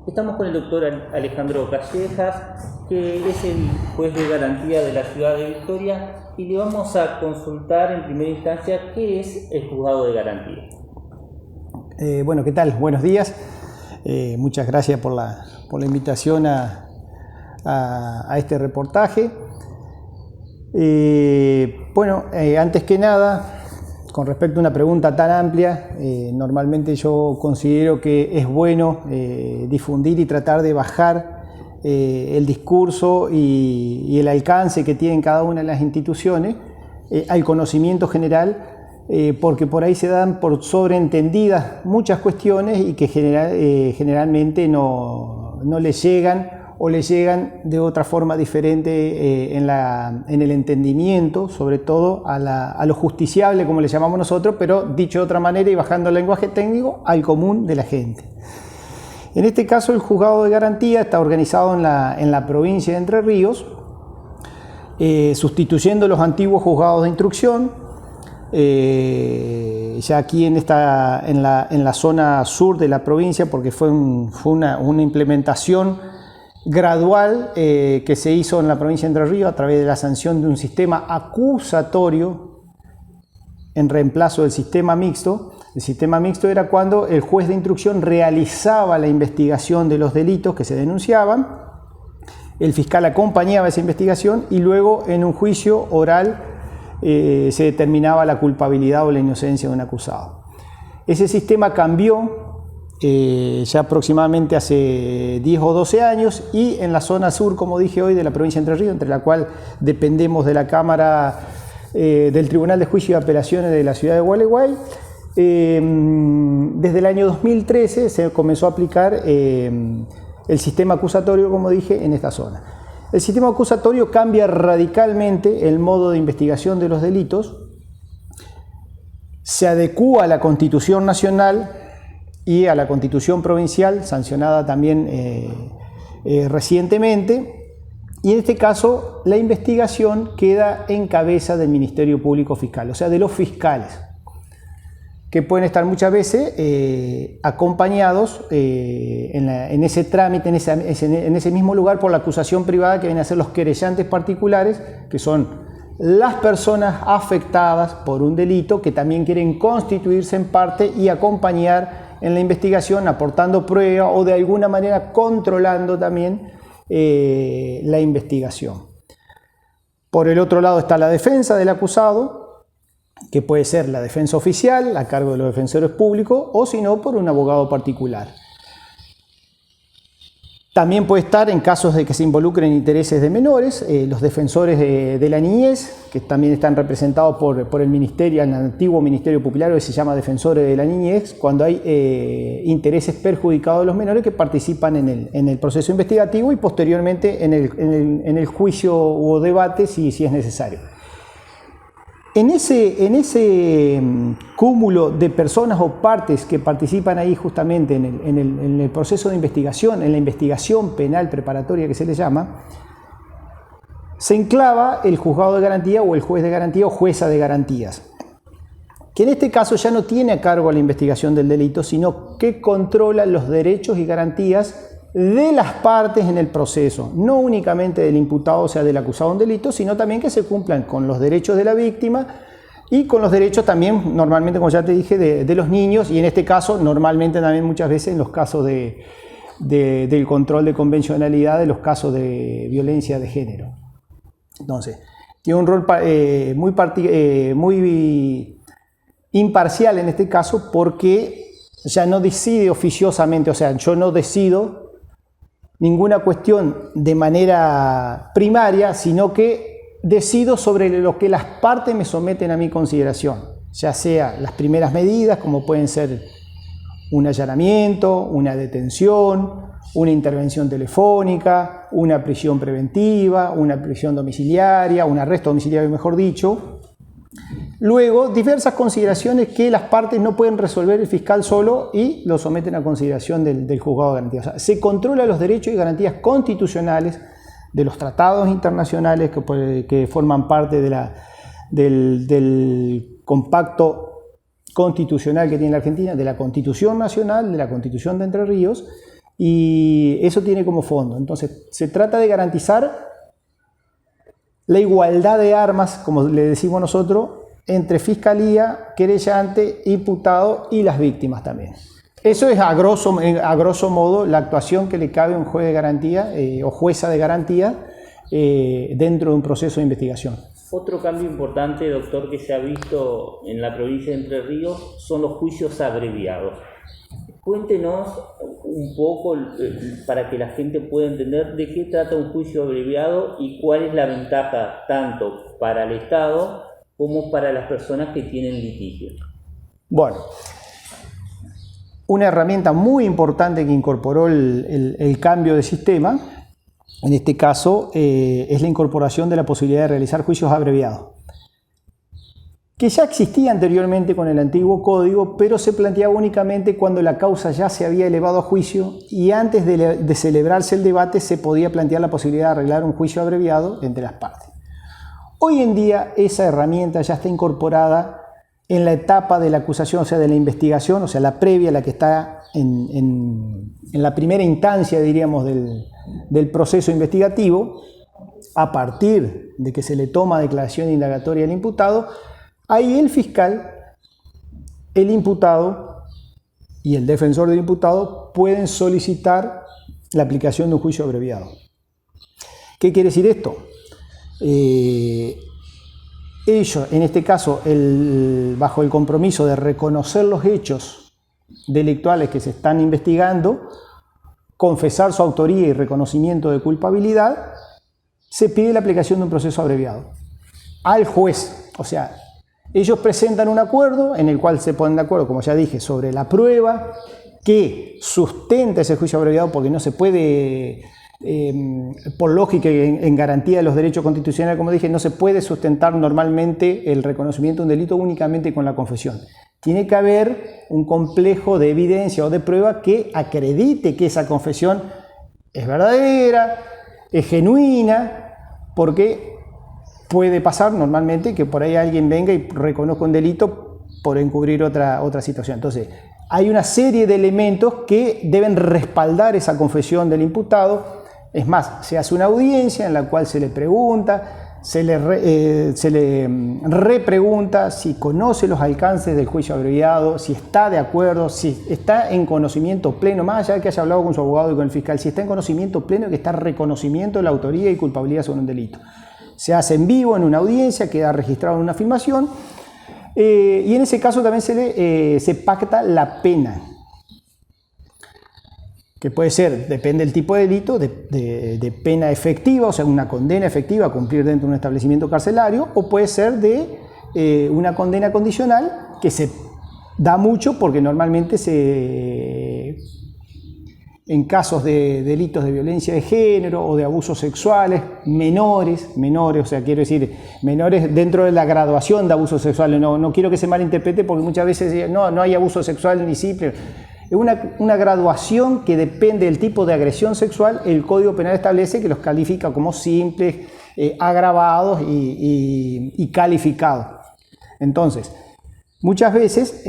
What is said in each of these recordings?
Estamos con el doctor Alejandro Callejas, que es el juez de garantía de la ciudad de Victoria, y le vamos a consultar en primera instancia qué es el juzgado de garantía. Bueno, ¿qué tal? Buenos días. Muchas gracias por la invitación a este reportaje. Antes que nada, con respecto a una pregunta tan amplia, normalmente yo considero que es bueno difundir y tratar de bajar el discurso y el alcance que tienen cada una de las instituciones al conocimiento general, porque por ahí se dan por sobreentendidas muchas cuestiones y que generalmente no les llegan o les llegan de otra forma diferente en el entendimiento, sobre todo a lo justiciable, como le llamamos nosotros, pero dicho de otra manera y bajando el lenguaje técnico, al común de la gente. En este caso, el juzgado de garantía está organizado en la provincia de Entre Ríos, sustituyendo los antiguos juzgados de instrucción. Ya aquí en la zona sur de la provincia, porque fue una implementación gradual que se hizo en la provincia de Entre Ríos a través de la sanción de un sistema acusatorio en reemplazo del sistema mixto. El sistema mixto era cuando el juez de instrucción realizaba la investigación de los delitos que se denunciaban, el fiscal acompañaba esa investigación y luego en un juicio oral se determinaba la culpabilidad o la inocencia de un acusado. Ese sistema cambió ya aproximadamente hace 10 o 12 años, y en la zona sur, como dije hoy, de la provincia de Entre Ríos, entre la cual dependemos de la Cámara del Tribunal de Juicio y Apelaciones de la ciudad de Gualeguay, desde el año 2013 se comenzó a aplicar el sistema acusatorio, como dije, en esta zona. El sistema acusatorio cambia radicalmente el modo de investigación de los delitos, se adecúa a la Constitución Nacional y a la Constitución Provincial, sancionada también recientemente, y en este caso la investigación queda en cabeza del Ministerio Público Fiscal, o sea, de los fiscales, que pueden estar muchas veces acompañados en ese trámite, en ese mismo lugar, por la acusación privada, que vienen a ser los querellantes particulares, que son las personas afectadas por un delito que también quieren constituirse en parte y acompañar en la investigación, aportando prueba o de alguna manera controlando también la investigación. Por el otro lado está la defensa del acusado, que puede ser la defensa oficial a cargo de los defensores públicos, o si no, por un abogado particular. También puede estar, en casos de que se involucren intereses de menores, los defensores de la niñez, que también están representados por el ministerio, el antiguo Ministerio Popular, que se llama Defensores de la Niñez, cuando hay intereses perjudicados de los menores que participan en el proceso investigativo y posteriormente en el juicio o debate si es necesario. En ese cúmulo de personas o partes que participan ahí justamente en el proceso de investigación, en la investigación penal preparatoria que se le llama, se enclava el juzgado de garantía o el juez de garantía o jueza de garantías, que en este caso ya no tiene a cargo la investigación del delito, sino que controla los derechos y garantías de las partes en el proceso, no únicamente del imputado, o sea, del acusado de un delito, sino también que se cumplan con los derechos de la víctima y con los derechos también, normalmente, como ya te dije, de los niños, y en este caso, normalmente también muchas veces en los casos del control de convencionalidad, de los casos de violencia de género. Entonces, tiene un rol muy imparcial en este caso, porque ya no decide oficiosamente, o sea, yo no decido ninguna cuestión de manera primaria, sino que decido sobre lo que las partes me someten a mi consideración, ya sea las primeras medidas, como pueden ser un allanamiento, una detención, una intervención telefónica, una prisión preventiva, una prisión domiciliaria, un arresto domiciliario, mejor dicho. Luego, diversas consideraciones que las partes no pueden resolver el fiscal solo y lo someten a consideración del juzgado de garantía. O sea, se controla los derechos y garantías constitucionales de los tratados internacionales que forman parte del compacto constitucional que tiene la Argentina, de la Constitución Nacional, de la Constitución de Entre Ríos, y eso tiene como fondo. Entonces, se trata de garantizar la igualdad de armas, como le decimos nosotros, entre fiscalía, querellante, imputado y las víctimas también. Eso es a grosso modo la actuación que le cabe a un juez de garantía o jueza de garantía dentro de un proceso de investigación. Otro cambio importante, doctor, que se ha visto en la provincia de Entre Ríos son los juicios abreviados. Cuéntenos un poco para que la gente pueda entender de qué trata un juicio abreviado y cuál es la ventaja tanto para el Estado como para las personas que tienen litigio. Bueno, una herramienta muy importante que incorporó el cambio de sistema, en este caso, es la incorporación de la posibilidad de realizar juicios abreviados, que ya existía anteriormente con el antiguo código, pero se planteaba únicamente cuando la causa ya se había elevado a juicio y antes de celebrarse el debate se podía plantear la posibilidad de arreglar un juicio abreviado entre las partes. Hoy en día esa herramienta ya está incorporada en la etapa de la acusación, o sea, de la investigación, o sea, la previa, la que está en la primera instancia, diríamos, del proceso investigativo. A partir de que se le toma declaración indagatoria al imputado, ahí el fiscal, el imputado y el defensor del imputado pueden solicitar la aplicación de un juicio abreviado. ¿Qué quiere decir esto? Ellos, en este caso, bajo el compromiso de reconocer los hechos delictuales que se están investigando, confesar su autoría y reconocimiento de culpabilidad, se pide la aplicación de un proceso abreviado al juez. O sea, ellos presentan un acuerdo en el cual se ponen de acuerdo, como ya dije, sobre la prueba que sustenta ese juicio abreviado, porque no se puede, por lógica y en garantía de los derechos constitucionales, como dije, no se puede sustentar normalmente el reconocimiento de un delito únicamente con la confesión. Tiene que haber un complejo de evidencia o de prueba que acredite que esa confesión es verdadera, es genuina, porque puede pasar normalmente que por ahí alguien venga y reconozca un delito por encubrir otra situación. Entonces, hay una serie de elementos que deben respaldar esa confesión del imputado. Es más, se hace una audiencia en la cual se le pregunta, se le repregunta si conoce los alcances del juicio abreviado, si está de acuerdo, si está en conocimiento pleno, más allá de que haya hablado con su abogado y con el fiscal, si está en conocimiento pleno, que está reconocimiento de la autoría y culpabilidad sobre un delito. Se hace en vivo en una audiencia, queda registrado en una filmación, y en ese caso también se pacta la pena, que puede ser, depende del tipo de delito, de pena efectiva, o sea, una condena efectiva a cumplir dentro de un establecimiento carcelario, o puede ser de una condena condicional, que se da mucho porque normalmente en casos de delitos de violencia de género o de abusos sexuales, menores, o sea, quiero decir, menores dentro de la graduación de abusos sexuales, no quiero que se malinterprete porque muchas veces no hay abuso sexual ni simple. Es una graduación que depende del tipo de agresión sexual. El Código Penal establece que los califica como simples, agravados y calificados. Entonces, muchas veces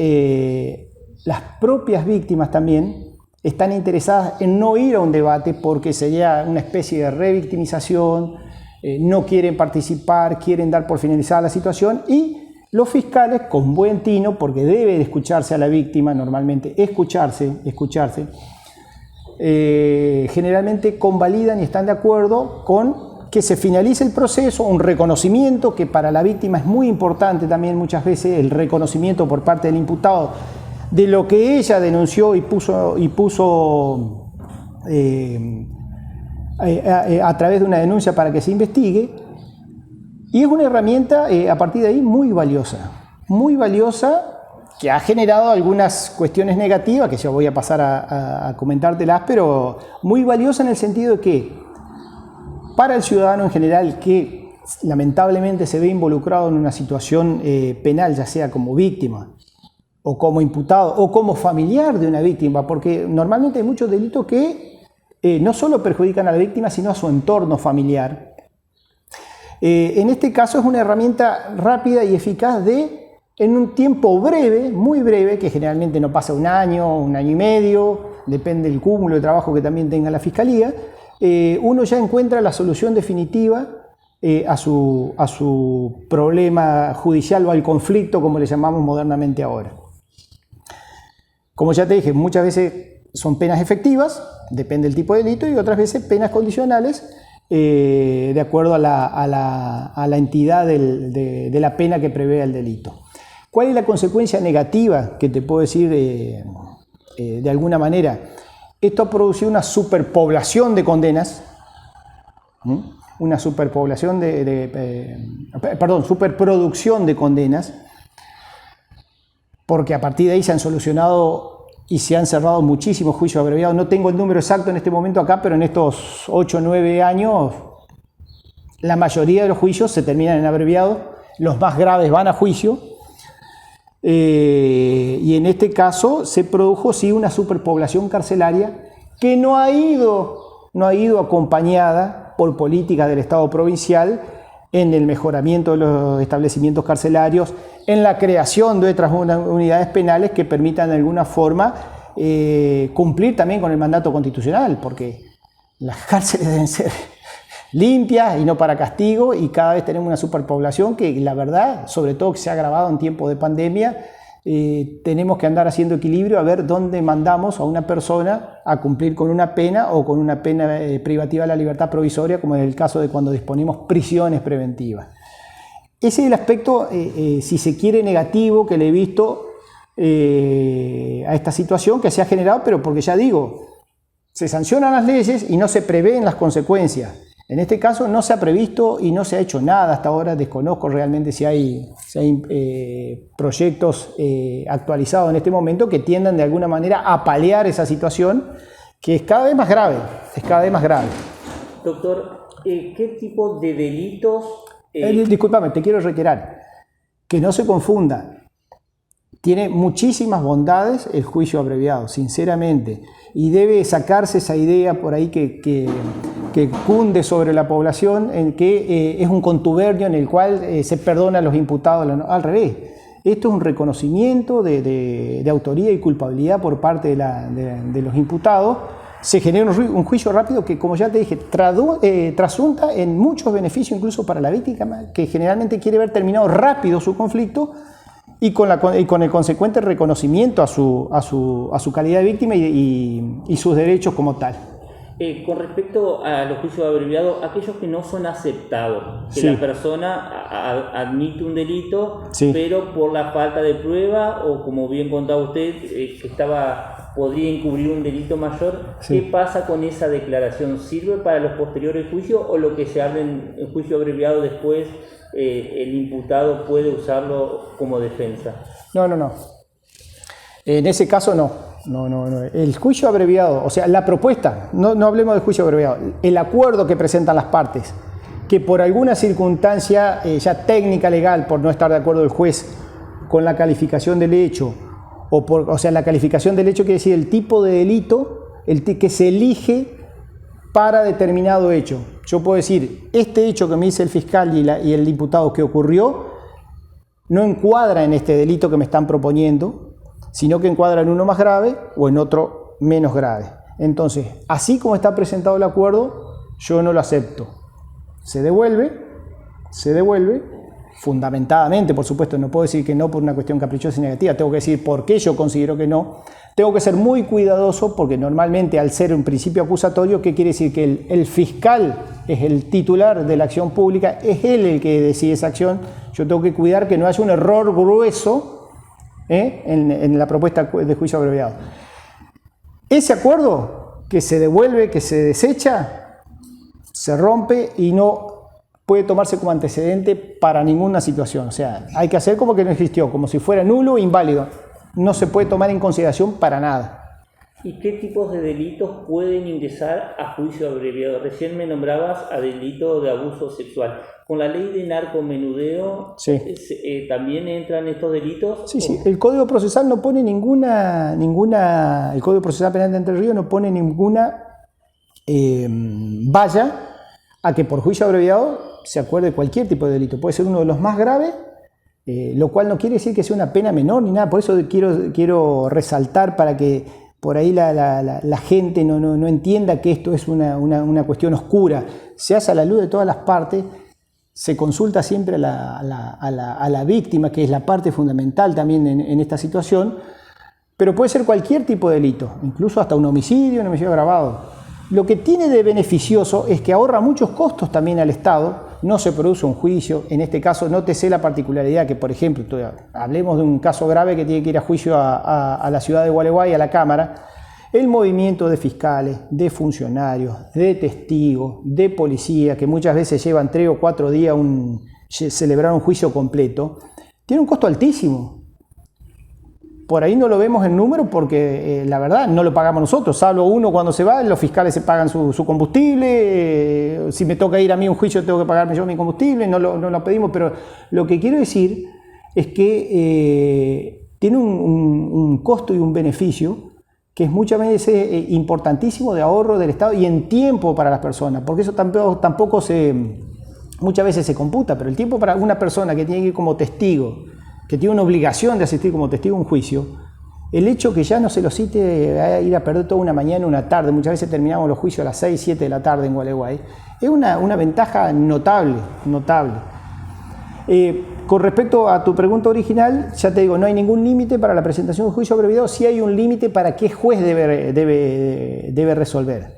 las propias víctimas también están interesadas en no ir a un debate porque sería una especie de revictimización, no quieren participar, quieren dar por finalizada la situación, y los fiscales, con buen tino, porque debe de escucharse a la víctima, normalmente escucharse, generalmente convalidan y están de acuerdo con que se finalice el proceso, un reconocimiento que para la víctima es muy importante también muchas veces, el reconocimiento por parte del imputado de lo que ella denunció y puso a través de una denuncia para que se investigue. Y es una herramienta a partir de ahí muy valiosa, que ha generado algunas cuestiones negativas que yo voy a pasar a comentártelas, pero muy valiosa en el sentido de que para el ciudadano en general que lamentablemente se ve involucrado en una situación penal, ya sea como víctima o como imputado o como familiar de una víctima, porque normalmente hay muchos delitos que no solo perjudican a la víctima, sino a su entorno familiar. En este caso es una herramienta rápida y eficaz en un tiempo breve, muy breve, que generalmente no pasa un año y medio, depende del cúmulo de trabajo que también tenga la Fiscalía, uno ya encuentra la solución definitiva a su problema judicial o al conflicto, como le llamamos modernamente ahora. Como ya te dije, muchas veces son penas efectivas, depende del tipo de delito, y otras veces penas condicionales, de acuerdo a la entidad de la pena que prevé el delito. ¿Cuál es la consecuencia negativa que te puedo decir de alguna manera? Esto ha producido una superpoblación de condenas, una superpoblación superproducción de condenas, porque a partir de ahí se han solucionado y se han cerrado muchísimos juicios abreviados. No tengo el número exacto en este momento acá, pero en estos 8 o 9 años la mayoría de los juicios se terminan en abreviado, los más graves van a juicio, y en este caso se produjo sí una superpoblación carcelaria que no ha ido acompañada por políticas del Estado provincial en el mejoramiento de los establecimientos carcelarios, en la creación de otras unidades penales que permitan de alguna forma cumplir también con el mandato constitucional, porque las cárceles deben ser limpias y no para castigo, y cada vez tenemos una superpoblación que la verdad, sobre todo que se ha agravado en tiempos de pandemia, tenemos que andar haciendo equilibrio a ver dónde mandamos a una persona a cumplir con una pena o con una pena privativa de la libertad provisoria, como es el caso de cuando disponemos prisiones preventivas. Ese es el aspecto, si se quiere, negativo que le he visto a esta situación que se ha generado, pero porque ya digo, se sancionan las leyes y no se prevén las consecuencias. En este caso no se ha previsto y no se ha hecho nada hasta ahora. Desconozco realmente si hay proyectos actualizados en este momento que tiendan de alguna manera a paliar esa situación que es cada vez más grave, Doctor, ¿qué tipo de delitos? Discúlpame, te quiero reiterar, que no se confunda. Tiene muchísimas bondades el juicio abreviado, sinceramente, y debe sacarse esa idea por ahí que cunde sobre la población en que es un contubernio en el cual se perdona a los imputados. Al revés, esto es un reconocimiento de autoría y culpabilidad por parte de los imputados. Se genera un juicio rápido que, como ya te dije, trasunta en muchos beneficios, incluso para la víctima, que generalmente quiere ver terminado rápido su conflicto, y con el consecuente reconocimiento a su calidad de víctima y sus derechos como tal. Con respecto a los juicios abreviados, aquellos que no son aceptados, que sí, la persona admite un delito, sí, pero por la falta de prueba, o como bien contaba usted, que podría encubrir un delito mayor, sí. ¿Qué pasa con esa declaración? ¿Sirve para los posteriores juicios, o lo que se habla en juicio abreviado después, el imputado puede usarlo como defensa? No. En ese caso no. El juicio abreviado, o sea, la propuesta, no hablemos del juicio abreviado, el acuerdo que presentan las partes, que por alguna circunstancia ya técnica legal, por no estar de acuerdo el juez con la calificación del hecho, o sea, la calificación del hecho quiere decir el tipo de delito que se elige para determinado hecho. Yo puedo decir, este hecho que me dice el fiscal y el diputado que ocurrió no encuadra en este delito que me están proponiendo, sino que encuadra en uno más grave o en otro menos grave. Entonces, así como está presentado el acuerdo, yo no lo acepto. Se devuelve, fundamentadamente, por supuesto, no puedo decir que no por una cuestión caprichosa y negativa, tengo que decir por qué yo considero que no. Tengo que ser muy cuidadoso porque normalmente al ser un principio acusatorio, ¿qué quiere decir? Que el fiscal es el titular de la acción pública, es él el que decide esa acción. Yo tengo que cuidar que no haya un error grueso en la propuesta de juicio abreviado. Ese acuerdo que se devuelve, que se desecha, se rompe y no puede tomarse como antecedente para ninguna situación. O sea, hay que hacer como que no existió, como si fuera nulo o inválido. No se puede tomar en consideración para nada. ¿Y qué tipos de delitos pueden ingresar a juicio abreviado? Recién me nombrabas a delito de abuso sexual. ¿Con la ley de narcomenudeo sí, también entran estos delitos? Sí. El Código Procesal no pone el Código Procesal Penal de Entre Ríos no pone ninguna valla a que por juicio abreviado se acuerde cualquier tipo de delito. Puede ser uno de los más graves, lo cual no quiere decir que sea una pena menor ni nada. Por eso quiero resaltar para que por ahí la gente no entienda que esto es una cuestión oscura. Se hace a la luz de todas las partes, se consulta siempre a la víctima, que es la parte fundamental también en esta situación, pero puede ser cualquier tipo de delito, incluso hasta un homicidio agravado. Lo que tiene de beneficioso es que ahorra muchos costos también al Estado, no se produce un juicio, en este caso nótese la particularidad que, por ejemplo, hablemos de un caso grave que tiene que ir a juicio a la ciudad de Gualeguay, a la Cámara, el movimiento de fiscales, de funcionarios, de testigos, de policía, que muchas veces llevan 3 o 4 días celebrar un juicio completo, tiene un costo altísimo. Por ahí no lo vemos en número porque la verdad no lo pagamos nosotros, salvo uno cuando se va, los fiscales se pagan su combustible, si me toca ir a mí a un juicio tengo que pagarme yo mi combustible, no lo pedimos, pero lo que quiero decir es que tiene un costo y un beneficio que es muchas veces importantísimo de ahorro del Estado y en tiempo para las personas, porque eso tampoco muchas veces se computa, pero el tiempo para una persona que tiene que ir como testigo, que tiene una obligación de asistir como testigo a un juicio, el hecho que ya no se lo cite a ir a perder toda una mañana, una tarde, muchas veces terminamos los juicios a las 6, 7 de la tarde en Gualeguay, es una ventaja notable. Con respecto a tu pregunta original, ya te digo, no hay ningún límite para la presentación de un juicio abreviado, sí hay un límite para qué juez debe resolver.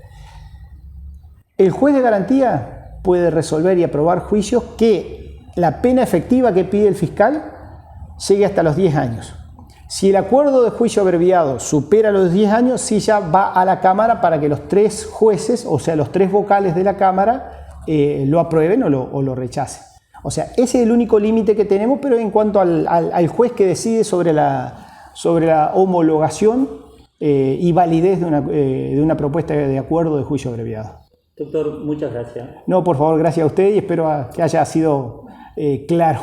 El juez de garantía puede resolver y aprobar juicios que la pena efectiva que pide el fiscal llegue hasta los 10 años. Si el acuerdo de juicio abreviado supera los 10 años, sí ya va a la Cámara para que los 3 jueces, o sea, los 3 vocales de la Cámara, lo aprueben o lo rechacen. O sea, ese es el único límite que tenemos, pero en cuanto al juez que decide sobre la homologación y validez de una propuesta de acuerdo de juicio abreviado. Doctor, muchas gracias. No, por favor, gracias a usted y espero que haya sido claro.